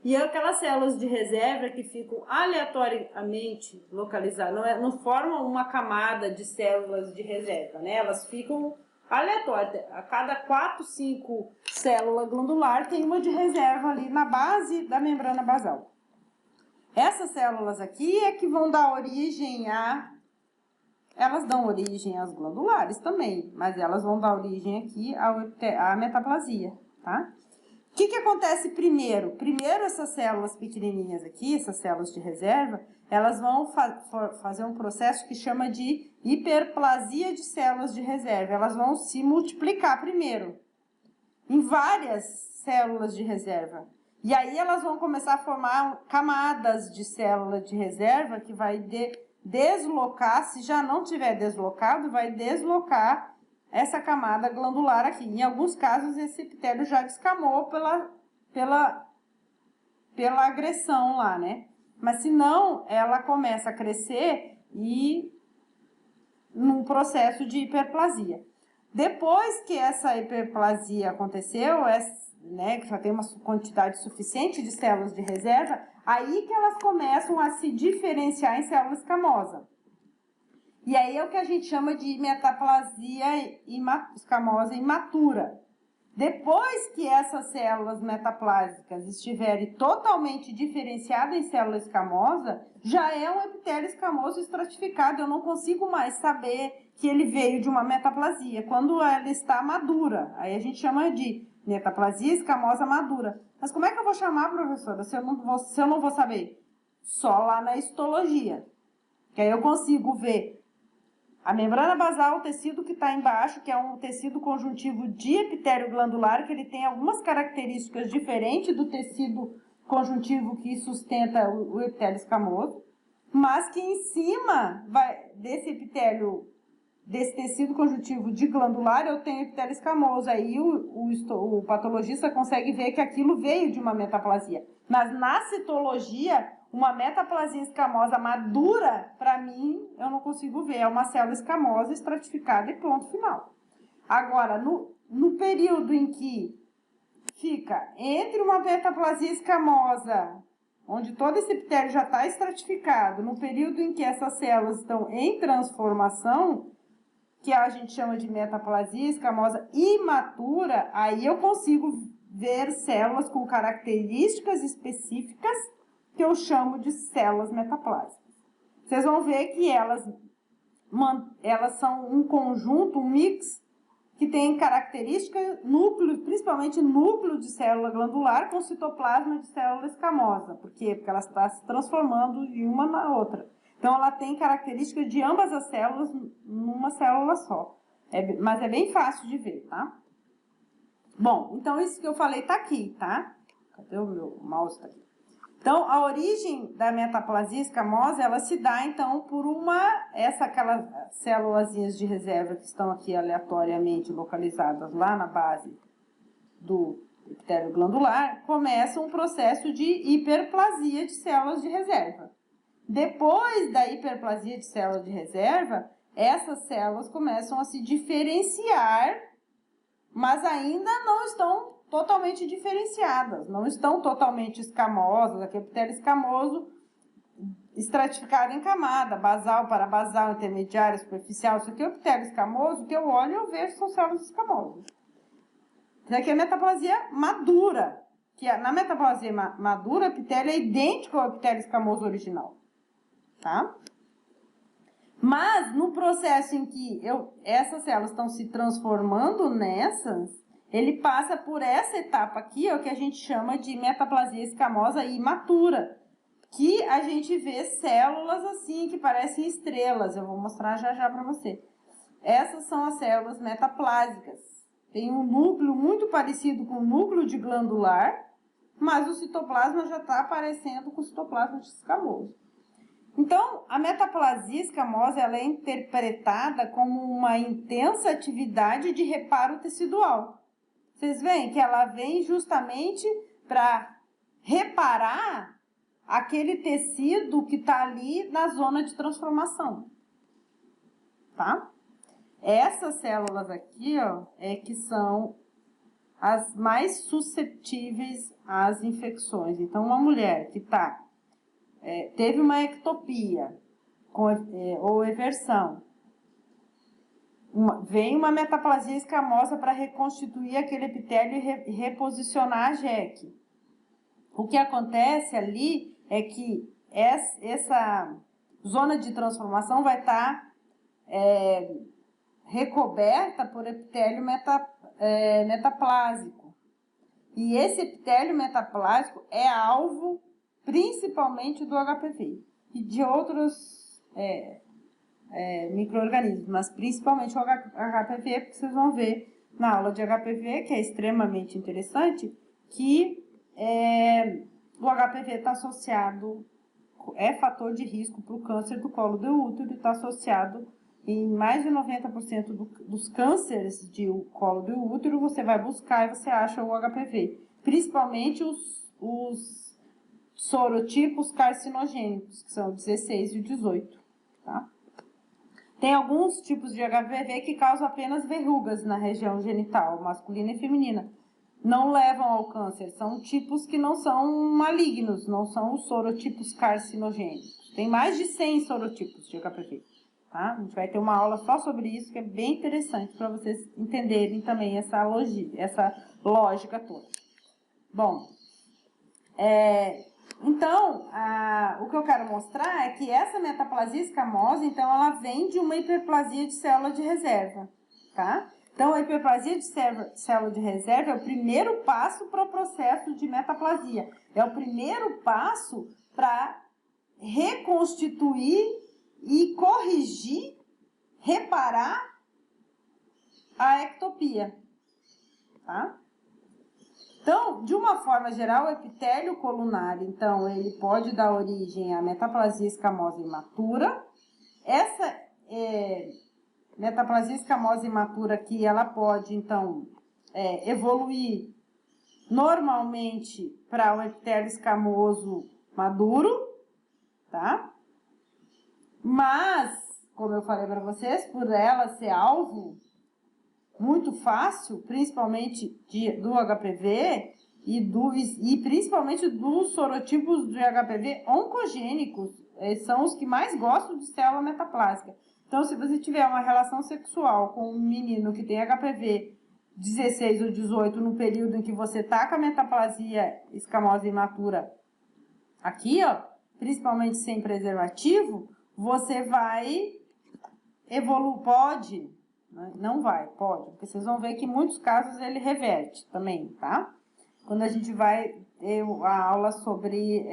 S1: E aquelas células de reserva que ficam aleatoriamente localizadas, não formam uma camada de células de reserva, né? Elas ficam aleatórias. A cada 4, 5 células glandular tem uma de reserva ali na base da membrana basal. Essas células aqui é que vão dar origem elas dão origem às glandulares também, mas elas vão dar origem aqui à metaplasia, tá? O que acontece primeiro? Primeiro essas células pequenininhas aqui, essas células de reserva, elas vão fazer um processo que chama de hiperplasia de células de reserva. Elas vão se multiplicar primeiro em várias células de reserva. E aí elas vão começar a formar camadas de célula de reserva que vai deslocar, se já não tiver deslocado, vai deslocar essa camada glandular aqui. Em alguns casos, esse epitélio já descamou pela agressão lá, né? Mas se não, ela começa a crescer e num processo de hiperplasia. Depois que essa hiperplasia aconteceu, né, que já tem uma quantidade suficiente de células de reserva, aí que elas começam a se diferenciar em célula escamosa. E aí é o que a gente chama de metaplasia escamosa imatura. Depois que essas células metaplásicas estiverem totalmente diferenciadas em célula escamosa, já é um epitélio escamoso estratificado. Eu não consigo mais saber que ele veio de uma metaplasia. Quando ela está madura, aí a gente chama de metaplasia escamosa madura. Mas como é que eu vou chamar, professora, se eu não vou saber? Só lá na histologia. Que aí eu consigo ver a membrana basal, o tecido que está embaixo, que é um tecido conjuntivo de epitélio glandular, que ele tem algumas características diferentes do tecido conjuntivo que sustenta o epitélio escamoso, mas que em cima desse epitélio, desse tecido conjuntivo de glandular, eu tenho epitélio escamoso. Aí o patologista consegue ver que aquilo veio de uma metaplasia. Mas na citologia, uma metaplasia escamosa madura, para mim, eu não consigo ver. É uma célula escamosa estratificada e ponto final. Agora, no período em que fica entre uma metaplasia escamosa, onde todo esse epitélio já está estratificado, no período em que essas células estão em transformação, que a gente chama de metaplasia escamosa imatura, aí eu consigo ver células com características específicas que eu chamo de células metaplásicas. Vocês vão ver que elas são um conjunto, um mix, que tem características, núcleo, principalmente núcleo de célula glandular com citoplasma de célula escamosa. Por quê? Porque ela está se transformando de uma na outra. Então, ela tem características de ambas as células numa célula só. Mas é bem fácil de ver, tá? Bom, então isso que eu falei tá aqui, tá? Cadê o meu mouse? Tá aqui. Então, a origem da metaplasia escamosa, ela se dá, então, por aquelas célulazinhas de reserva que estão aqui aleatoriamente localizadas lá na base do epitélio glandular, começa um processo de hiperplasia de células de reserva. Depois da hiperplasia de célula de reserva, essas células começam a se diferenciar, mas ainda não estão totalmente diferenciadas, não estão totalmente escamosas, aqui é epitélio escamoso estratificado em camada, basal, parabasal, intermediária, superficial, isso aqui é o epitélio escamoso, que eu olho e eu vejo são células escamosas. Isso aqui é metaplasia madura, que na metaplasia madura, o epitélio é idêntico ao epitélio escamoso original, tá? Mas no processo em que essas células estão se transformando nessas, ele passa por essa etapa aqui, ó, que a gente chama de metaplasia escamosa imatura, que a gente vê células assim, que parecem estrelas. Eu vou mostrar já já para você. Essas são as células metaplásicas. Tem um núcleo muito parecido com o núcleo de glandular, mas o citoplasma já está aparecendo com o citoplasma escamoso. Então, a metaplasia escamosa ela é interpretada como uma intensa atividade de reparo tecidual. Vocês veem que ela vem justamente para reparar aquele tecido que está ali na zona de transformação, tá? Essas células aqui, ó, que são as mais suscetíveis às infecções. Então, uma mulher que teve uma ectopia ou eversão, vem uma metaplasia escamosa para reconstituir aquele epitélio e reposicionar a JEC. O que acontece ali é que essa zona de transformação vai estar recoberta por epitélio metaplásico. E esse epitélio metaplásico é alvo principalmente do HPV e de outros micro-organismos, mas principalmente o HPV, porque vocês vão ver na aula de HPV, que é extremamente interessante, que o HPV está associado, é fator de risco para o câncer do colo do útero, está associado em mais de 90% dos cânceres de colo do útero, você vai buscar e você acha o HPV, principalmente os sorotipos carcinogênicos, que são o 16 e o 18, tá? Tem alguns tipos de HPV que causam apenas verrugas na região genital, masculina e feminina. Não levam ao câncer, são tipos que não são malignos, não são os sorotipos carcinogênicos. Tem mais de 100 sorotipos de HPV, tá? A gente vai ter uma aula só sobre isso, que é bem interessante para vocês entenderem também essa lógica toda. Bom, então, o que eu quero mostrar é que essa metaplasia escamosa, então, ela vem de uma hiperplasia de célula de reserva, tá? Então, a hiperplasia de célula de reserva é o primeiro passo para o processo de metaplasia. É o primeiro passo para reconstituir e corrigir, reparar a ectopia, tá? Então, de uma forma geral, o epitélio colunar, então, ele pode dar origem à metaplasia escamosa imatura. Essa metaplasia escamosa imatura aqui, ela pode, então, evoluir normalmente para um epitélio escamoso maduro, tá? Mas, como eu falei para vocês, por ela ser alvo muito fácil, principalmente do HPV e principalmente dos sorotipos de HPV oncogênicos, são os que mais gostam de célula metaplásica. Então, se você tiver uma relação sexual com um menino que tem HPV 16 ou 18 no período em que você tá com a metaplasia escamosa imatura aqui, ó, principalmente sem preservativo, você vai pode, não vai, pode, porque vocês vão ver que em muitos casos ele reverte também, tá? Quando a gente vai ter a aula sobre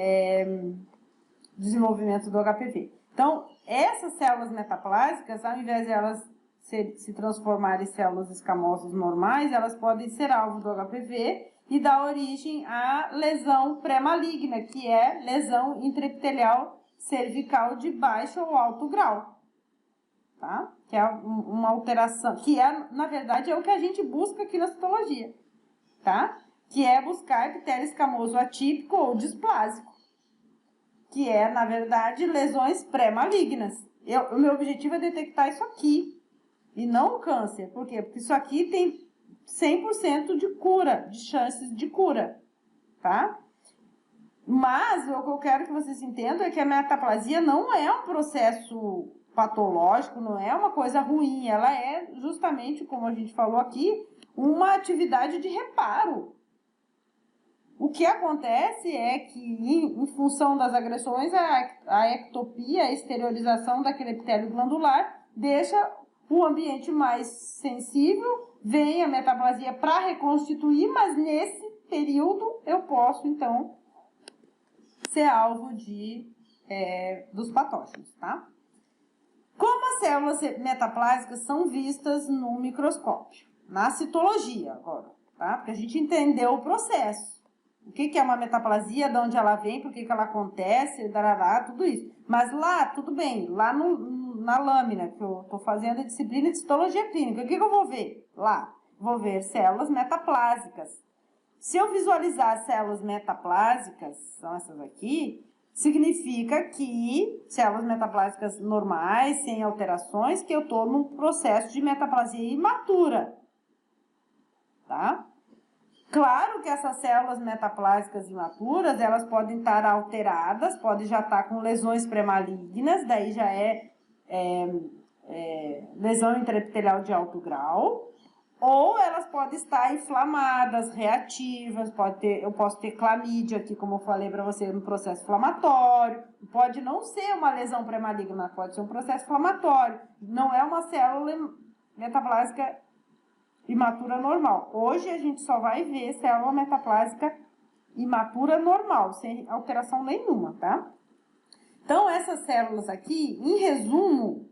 S1: desenvolvimento do HPV. Então, essas células metaplásicas, ao invés de elas se transformarem em células escamosas normais, elas podem ser alvo do HPV e dar origem à lesão pré-maligna, que é lesão intraepitelial cervical de baixo ou alto grau, tá? Que é uma alteração, que na verdade, é o que a gente busca aqui na citologia, tá? Que é buscar epitélio escamoso atípico ou displásico, que é, na verdade, lesões pré-malignas. O meu objetivo é detectar isso aqui, e não o câncer. Por quê? Porque isso aqui tem 100% de cura, de chances de cura, tá? Mas o que eu quero que vocês entendam é que a metaplasia não é um processo patológico, não é uma coisa ruim, ela é justamente, como a gente falou aqui, uma atividade de reparo. O que acontece é que, em função das agressões, a ectopia, a exteriorização daquele epitélio glandular, deixa o ambiente mais sensível, vem a metaplasia para reconstituir, mas nesse período eu posso, então, ser alvo dos patógenos, tá? Como as células metaplásicas são vistas no microscópio? Na citologia, agora, tá? Porque a gente entendeu o processo. O que é uma metaplasia, de onde ela vem, por que ela acontece, darará, tudo isso. Mas lá, tudo bem, lá na lâmina que eu estou fazendo a disciplina de citologia clínica, o que eu vou ver lá? Vou ver células metaplásicas. Se eu visualizar células metaplásicas, são essas aqui, significa que células metaplásicas normais, sem alterações, que eu estou num processo de metaplasia imatura, tá? Claro que essas células metaplásicas imaturas, elas podem estar alteradas, podem já estar com lesões pré-malignas, daí já lesão intraepitelial de alto grau, ou elas podem estar inflamadas, reativas, eu posso ter clamídia aqui, como eu falei para você, no processo inflamatório, pode não ser uma lesão pré-maligna, pode ser um processo inflamatório, não é uma célula metaplásica imatura normal. Hoje a gente só vai ver célula metaplásica imatura normal, sem alteração nenhuma, tá? Então, essas células aqui, em resumo,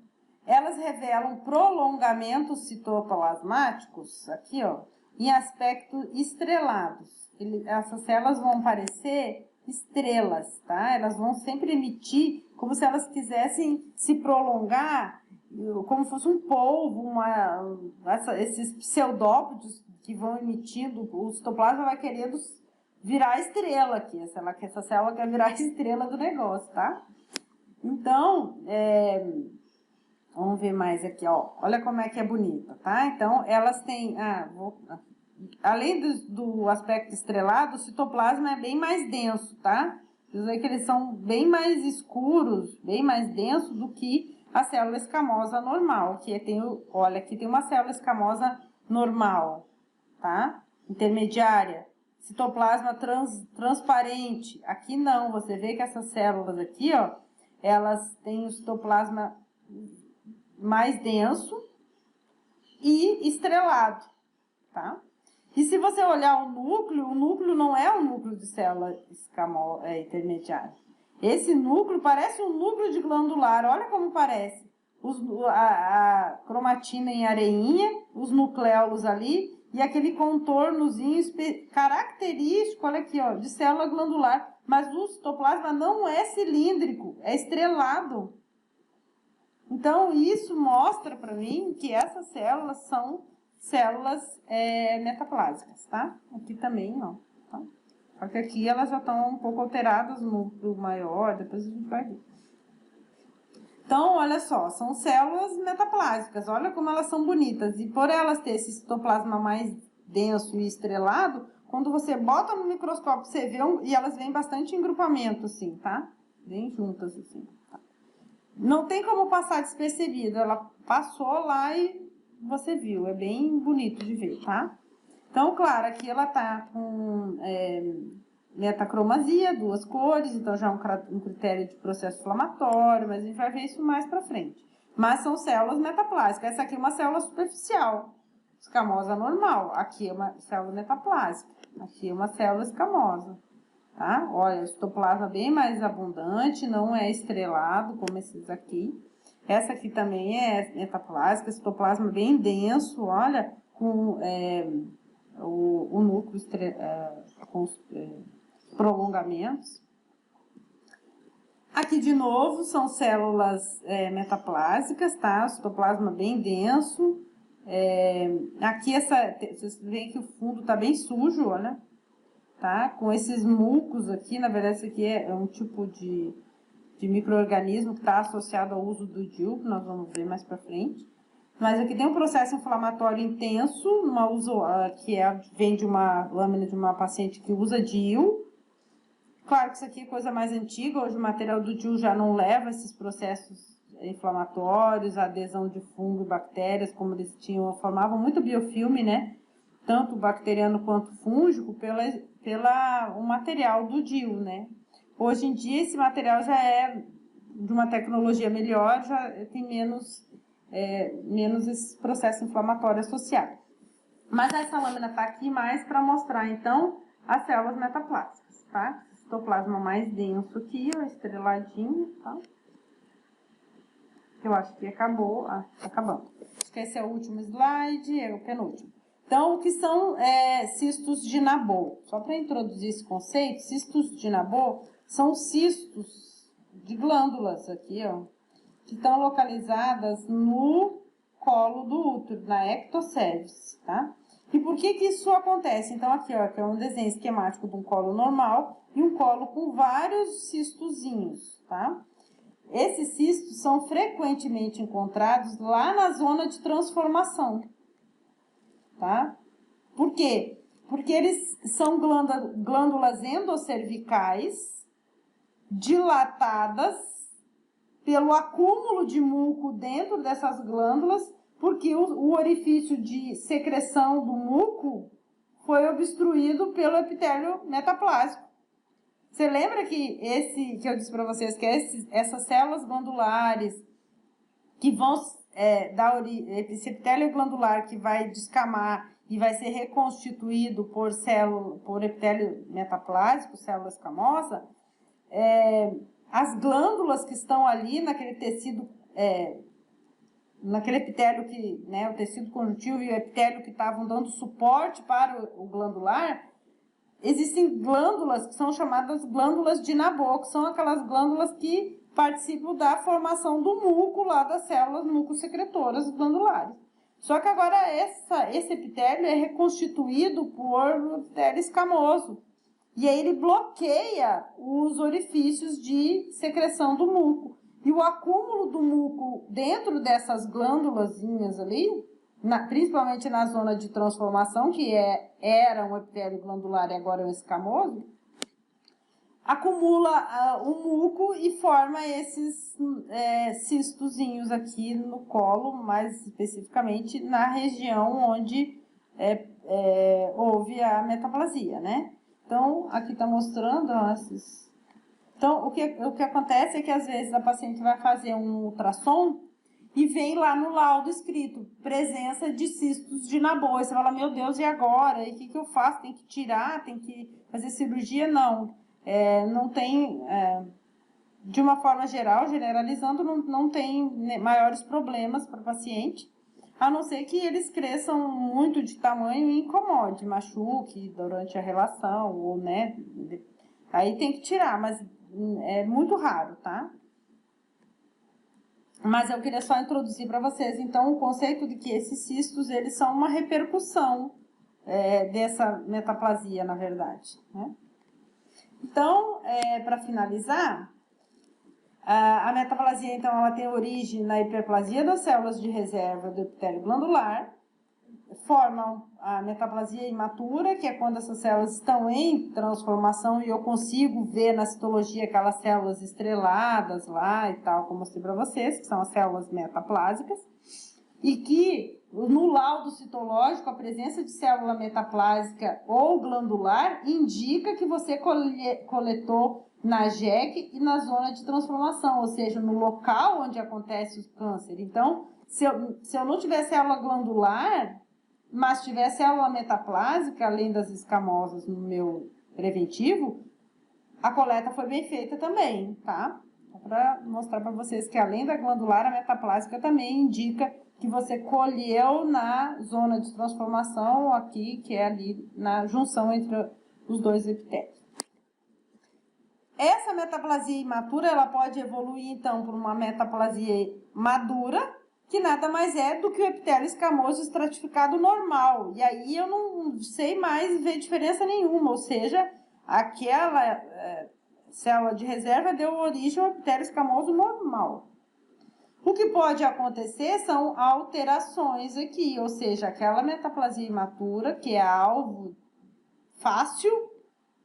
S1: elas revelam prolongamentos citoplasmáticos, aqui, ó, em aspectos estrelados. Essas células vão parecer estrelas, tá? Elas vão sempre emitir como se elas quisessem se prolongar, como fosse um polvo, esses pseudópodos que vão emitindo, o citoplasma vai querendo virar estrela aqui, essa célula quer virar a estrela do negócio, tá? Então, Vamos ver mais aqui, ó. Olha como é que é bonita, tá? Então, elas têm... além do aspecto estrelado, o citoplasma é bem mais denso, tá? Vocês veem que eles são bem mais escuros, bem mais densos do que a célula escamosa normal. Que tem, olha, aqui tem uma célula escamosa normal, tá? Intermediária. Citoplasma transparente. Aqui não, você vê que essas células aqui, ó, elas têm o citoplasma mais denso e estrelado, tá? E se você olhar o núcleo não é um núcleo de célula intermediária. Esse núcleo parece um núcleo de glandular, olha como parece. A cromatina em areinha, os nucleolos ali e aquele contornozinho característico, olha aqui, ó, de célula glandular. Mas o citoplasma não é cilíndrico, é estrelado. Então, isso mostra para mim que essas células são células metaplásicas, tá? Aqui também, ó. Tá? Só que aqui elas já estão um pouco alteradas no núcleo maior, depois a gente vai ver. Então, olha só, são células metaplásicas, olha como elas são bonitas. E por elas ter esse citoplasma mais denso e estrelado, quando você bota no microscópio, você vê, e elas vêm bastante em grupamento, assim, tá? Bem juntas, assim, tá? Não tem como passar despercebido, ela passou lá e você viu, é bem bonito de ver, tá? Então, claro, aqui ela tá com metacromasia, 2 cores, então já é um critério de processo inflamatório, mas a gente vai ver isso mais pra frente. Mas são células metaplásicas, essa aqui é uma célula superficial, escamosa normal, aqui é uma célula metaplásica, aqui é uma célula escamosa. Tá? Olha, o citoplasma bem mais abundante, não é estrelado como esses aqui. Essa aqui também é metaplásica, citoplasma bem denso, olha, com o núcleo com prolongamentos. Aqui de novo são células metaplásicas, tá? O citoplasma bem denso. Aqui vocês veem que o fundo tá bem sujo, olha. Tá? Com esses mucos aqui, na verdade isso aqui é um tipo de micro-organismo que está associado ao uso do DIU, que nós vamos ver mais para frente. Mas aqui tem um processo inflamatório intenso, vem de uma lâmina de uma paciente que usa DIU. Claro que isso aqui é coisa mais antiga, hoje o material do DIU já não leva esses processos inflamatórios, a adesão de fungo e bactérias, como eles formavam muito biofilme, né? Tanto bacteriano quanto fúngico, o material do DIU, né? Hoje em dia, esse material já é de uma tecnologia melhor, já tem menos esse processo inflamatório associado. Mas essa lâmina está aqui mais para mostrar, então, as células metaplásicas, tá? Citoplasma mais denso aqui, ó, estreladinho, tá? Eu acho que acabou, acabando. Acho que esse é o último slide, é o penúltimo. Então, o que são cistos de Nabor? Só para introduzir esse conceito, cistos de Nabor são cistos de glândulas aqui, ó, que estão localizadas no colo do útero, na ectocervix, tá? E por que isso acontece? Então, aqui, ó, que é um desenho esquemático de um colo normal e um colo com vários cistozinhos, tá? Esses cistos são frequentemente encontrados lá na zona de transformação. Tá? Por quê? Porque eles são glândulas endocervicais dilatadas pelo acúmulo de muco dentro dessas glândulas, porque o orifício de secreção do muco foi obstruído pelo epitélio metaplásico. Você lembra que que eu disse para vocês que essas células glandulares que vão esse epitélio glandular que vai descamar e vai ser reconstituído por epitélio metaplásico, célula escamosa, as glândulas que estão ali naquele tecido, naquele epitélio o tecido conjuntivo e o epitélio que estavam dando suporte para o glandular, existem glândulas que são chamadas glândulas de Nabor, que são aquelas glândulas que participam da formação do muco lá das células mucosecretoras glandulares. Só que agora esse epitélio é reconstituído por epitélio escamoso. E aí ele bloqueia os orifícios de secreção do muco. E o acúmulo do muco dentro dessas glândulazinhas ali, principalmente na zona de transformação, que era um epitélio glandular e agora é um escamoso, acumula o muco e forma esses cistozinhos aqui no colo, mais especificamente na região onde houve a metaplasia, né? Então, aqui está mostrando esses... Então, o que acontece é que às vezes a paciente vai fazer um ultrassom e vem lá no laudo escrito presença de cistos de Nabor. E você fala, meu Deus, e agora? E o que eu faço? Tem que tirar? Tem que fazer cirurgia? Não. Não tem, de uma forma geral, generalizando, não tem maiores problemas para o paciente, a não ser que eles cresçam muito de tamanho e incomode, machuque durante a relação, ou, né, aí tem que tirar, mas é muito raro, tá? Mas eu queria só introduzir para vocês, então, o conceito de que esses cistos, eles são uma repercussão dessa metaplasia, na verdade, né? Então, para finalizar, a metaplasia, então, ela tem origem na hiperplasia das células de reserva do epitélio glandular, formam a metaplasia imatura, que é quando essas células estão em transformação e eu consigo ver na citologia aquelas células estreladas lá e tal, como eu mostrei para vocês, que são as células metaplásicas, e que no laudo citológico a presença de célula metaplásica ou glandular indica que você coletou na JEC e na zona de transformação, ou seja, no local onde acontece o câncer. Então, se eu não tiver célula glandular, mas tiver célula metaplásica, além das escamosas no meu preventivo, a coleta foi bem feita também, tá? Para mostrar para vocês que além da glandular, a metaplásica também indica que você colheu na zona de transformação aqui, que é ali na junção entre os dois epitélios. Essa metaplasia imatura, ela pode evoluir, então, para uma metaplasia madura, que nada mais é do que o epitélio escamoso estratificado normal. E aí eu não sei mais ver diferença nenhuma, ou seja, aquela célula de reserva deu origem ao epitélio escamoso normal. O que pode acontecer são alterações aqui, ou seja, aquela metaplasia imatura, que é alvo fácil,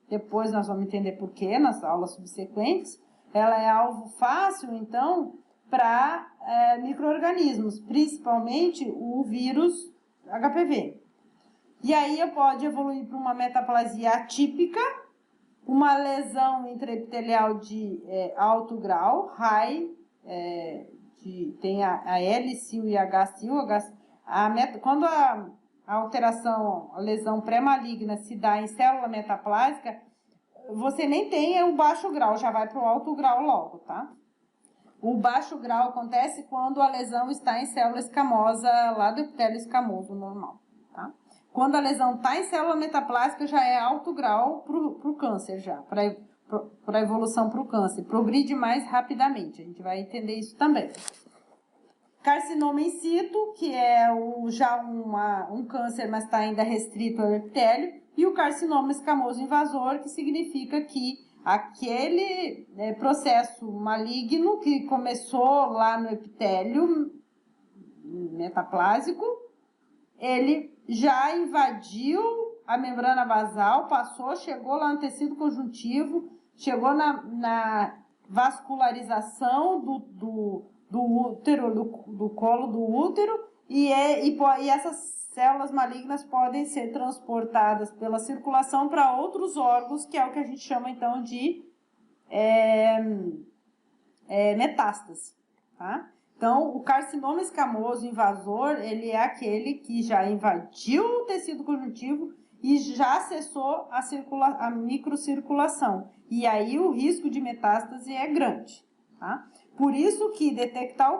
S1: depois nós vamos entender por quê nas aulas subsequentes, ela é alvo fácil, então, para micro-organismos, principalmente o vírus HPV. E aí pode evoluir para uma metaplasia atípica, uma lesão intraepitelial de alto grau, high, tem a L-sil e a H-sil. Quando a alteração, a lesão pré-maligna se dá em célula metaplásica, você nem tem o baixo grau, já vai para o alto grau logo, tá? O baixo grau acontece quando a lesão está em célula escamosa, lá do epitélio escamoso normal, tá? Quando a lesão está em célula metaplásica, já é alto grau para o câncer, já, para a evolução para o câncer. Progride mais rapidamente, a gente vai entender isso também. Carcinoma in situ, que é já um câncer, mas está ainda restrito ao epitélio. E o carcinoma escamoso invasor, que significa que aquele processo maligno que começou lá no epitélio metaplásico, ele já invadiu a membrana basal, passou, chegou lá no tecido conjuntivo, chegou na vascularização do útero, do colo do útero, e essas células malignas podem ser transportadas pela circulação para outros órgãos, que é o que a gente chama, então, de metástase, tá? Então, o carcinoma escamoso invasor, ele é aquele que já invadiu o tecido conjuntivo e já acessou a microcirculação. E aí o risco de metástase é grande, tá? Por isso que detectar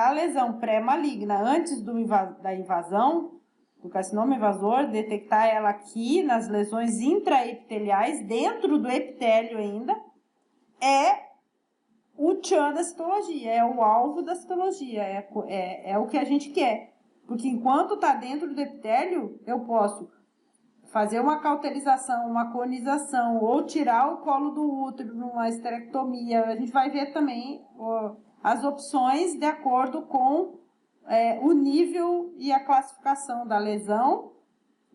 S1: a lesão pré-maligna antes da invasão, do carcinoma invasor, detectar ela aqui nas lesões intraepiteliais, dentro do epitélio ainda, é o tchan da citologia, é o alvo da citologia, é o que a gente quer. Porque enquanto está dentro do epitélio, eu posso fazer uma cauterização, uma conização, ou tirar o colo do útero numa esterectomia. A gente vai ver também as opções de acordo com o nível e a classificação da lesão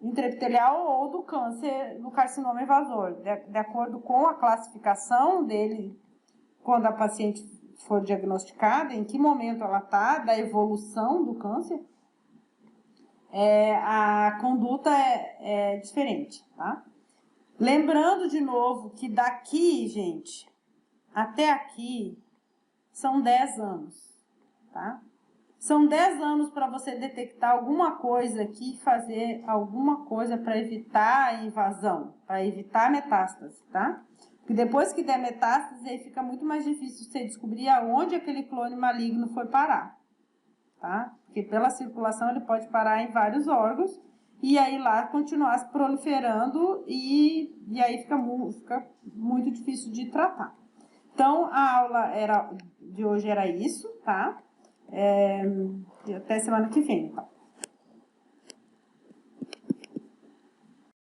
S1: intraepitelial ou do câncer, do carcinoma invasor. De acordo com a classificação dele, quando a paciente for diagnosticada, em que momento ela está, da evolução do câncer, a conduta é diferente, tá? Lembrando de novo que daqui, gente, até aqui, são 10 anos, tá? São 10 anos para você detectar alguma coisa aqui, fazer alguma coisa para evitar a invasão, para evitar a metástase, tá? Porque depois que der metástase, aí fica muito mais difícil você descobrir aonde aquele clone maligno foi parar, tá? Porque pela circulação ele pode parar em vários órgãos e aí lá continuar se proliferando e aí fica muito difícil de tratar. Então, a aula de hoje era isso, tá? Até semana que vem, então.